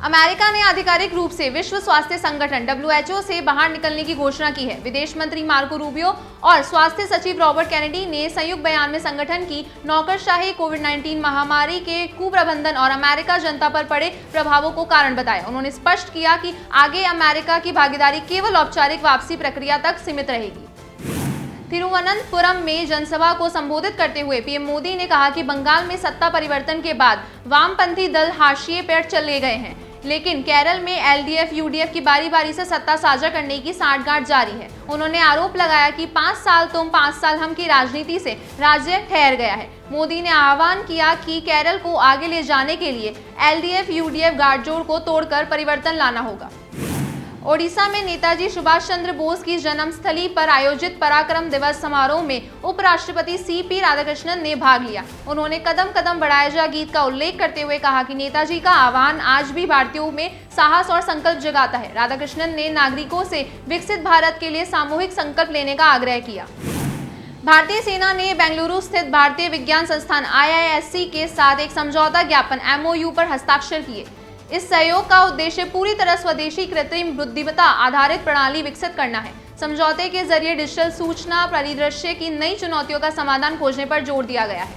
America ने आधिकारिक रूप से विश्व स्वास्थ्य संगठन WHO से बाहर निकलने की घोषणा की है। विदेश मंत्री मार्को रूबियो और स्वास्थ्य सचिव रॉबर्ट कैनेडी ने संयुक्त बयान में संगठन की नौकरशाही, कोविड-19 महामारी के कुप्रबंधन और अमेरिका जनता पर पड़े प्रभावों को कारण बताया। उन्होंने स्पष्ट किया कि आगे अमेरिका की भागीदारी केवल औपचारिक वापसी प्रक्रिया तक सीमित रहेगी। तिरुवनंतपुरम में जनसभा को संबोधित करते हुए पीएम मोदी ने कहा कि बंगाल में सत्ता परिवर्तन के बाद वामपंथी दल हाशिए पर चले गए हैं, लेकिन केरल में LDF-UDF की बारी बारी से सत्ता साझा करने की सांठगांठ जारी है। उन्होंने आरोप लगाया कि 5 साल तुम 5 साल हम की राजनीति से राज्य ठहर गया है। मोदी ने आह्वान किया कि केरल को आगे ले जाने के लिए LDF-UDF गाठजोड़ को तोड़कर परिवर्तन लाना होगा। ओडिशा में नेताजी सुभाष चंद्र बोस की जन्मस्थली पर आयोजित पराक्रम दिवस समारोह में उपराष्ट्रपति CP राधाकृष्णन ने भाग लिया। उन्होंने कदम कदम बढ़ाया जा गीत का उल्लेख करते हुए कहा कि नेताजी का आह्वान आज भी भारतीयों में साहस और संकल्प जगाता है। राधाकृष्णन ने नागरिकों से विकसित भारत के लिए सामूहिक संकल्प लेने का आग्रह किया। भारतीय सेना ने बेंगलुरु स्थित भारतीय विज्ञान संस्थान IISc के साथ एक समझौता ज्ञापन MOU पर हस्ताक्षर किए। इस सहयोग का उद्देश्य पूरी तरह स्वदेशी कृत्रिम बुद्धिमत्ता आधारित प्रणाली विकसित करना है। समझौते के जरिए डिजिटल सूचना परिदृश्य की नई चुनौतियों का समाधान खोजने पर जोर दिया गया है।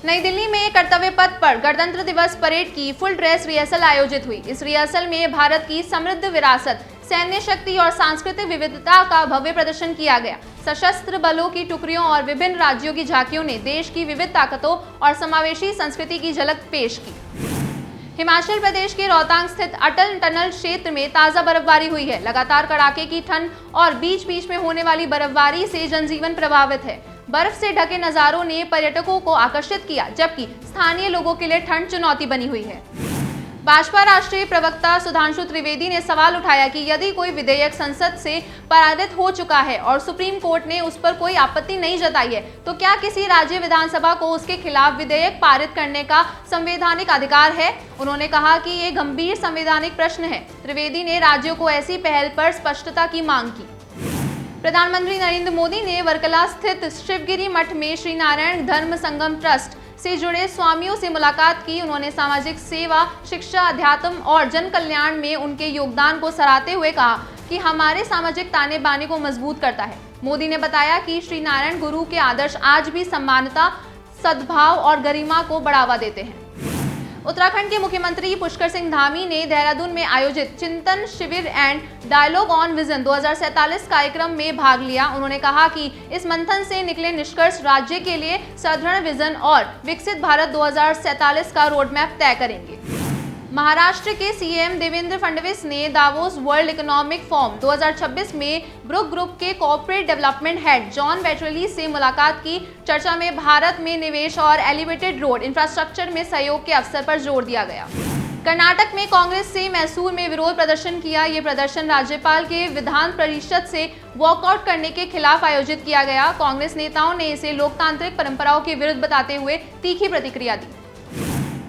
नई दिल्ली में कर्तव्य पथ पर गणतंत्र दिवस परेड की फुल ड्रेस रिहर्सल आयोजित हुई। इस रिहर्सल में भारत की समृद्ध विरासत, सैन्य शक्ति और सांस्कृतिक विविधता का भव्य प्रदर्शन किया गया। सशस्त्र बलों की टुकड़ियों और विभिन्न राज्यों की झांकियों ने देश की विविध ताकतों और समावेशी संस्कृति की झलक पेश की। हिमाचल प्रदेश के रोहतांग स्थित अटल टनल क्षेत्र में ताजा बर्फबारी हुई है। लगातार कड़ाके की ठंड और बीच बीच में होने वाली बर्फबारी से जनजीवन प्रभावित है। बर्फ से ढके नजारों ने पर्यटकों को आकर्षित किया, जबकि स्थानीय लोगों के लिए ठंड चुनौती बनी हुई है। भाजपा राष्ट्रीय प्रवक्ता सुधांशु त्रिवेदी ने सवाल उठाया कि यदि कोई विधेयक संसद से पारित हो चुका है और सुप्रीम कोर्ट ने उस पर कोई आपत्ति नहीं जताई है, तो क्या किसी राज्य विधानसभा को उसके खिलाफ विधेयक पारित करने का संवैधानिक अधिकार है? उन्होंने कहा कि ये गंभीर संवैधानिक प्रश्न है। त्रिवेदी ने राज्यों को ऐसी पहल पर स्पष्टता की मांग की। प्रधानमंत्री नरेंद्र मोदी ने वर्कला स्थित शिवगिरी मठ में श्री नारायण धर्म संगम ट्रस्ट से जुड़े स्वामियों से मुलाकात की। उन्होंने सामाजिक सेवा, शिक्षा, अध्यात्म और जन कल्याण में उनके योगदान को सराहते हुए कहा कि हमारे सामाजिक ताने बाने को मजबूत करता है। मोदी ने बताया कि श्री नारायण गुरु के आदर्श आज भी समानता, सद्भाव और गरिमा को बढ़ावा देते हैं। उत्तराखंड के मुख्यमंत्री पुष्कर सिंह धामी ने देहरादून में आयोजित चिंतन शिविर एंड डायलॉग ऑन विजन 2047 कार्यक्रम में भाग लिया। उन्होंने कहा कि इस मंथन से निकले निष्कर्ष राज्य के लिए सुदृढ़ विजन और विकसित भारत 2047 का रोडमैप तय करेंगे। महाराष्ट्र के CM देवेंद्र फडणवीस ने दावोस वर्ल्ड इकोनॉमिक फोरम 2026 में ब्रुक ग्रुप के कॉर्पोरेट डेवलपमेंट हेड जॉन वेटरली से मुलाकात की। चर्चा में भारत में निवेश और एलिवेटेड रोड इंफ्रास्ट्रक्चर में सहयोग के अवसर पर जोर दिया गया। कर्नाटक में कांग्रेस से मैसूर में विरोध प्रदर्शन किया। ये प्रदर्शन राज्यपाल के विधान परिषद से वॉकआउट करने के खिलाफ आयोजित किया गया। कांग्रेस नेताओं ने इसे लोकतांत्रिक परंपराओं के विरुद्ध बताते हुए तीखी प्रतिक्रिया दी।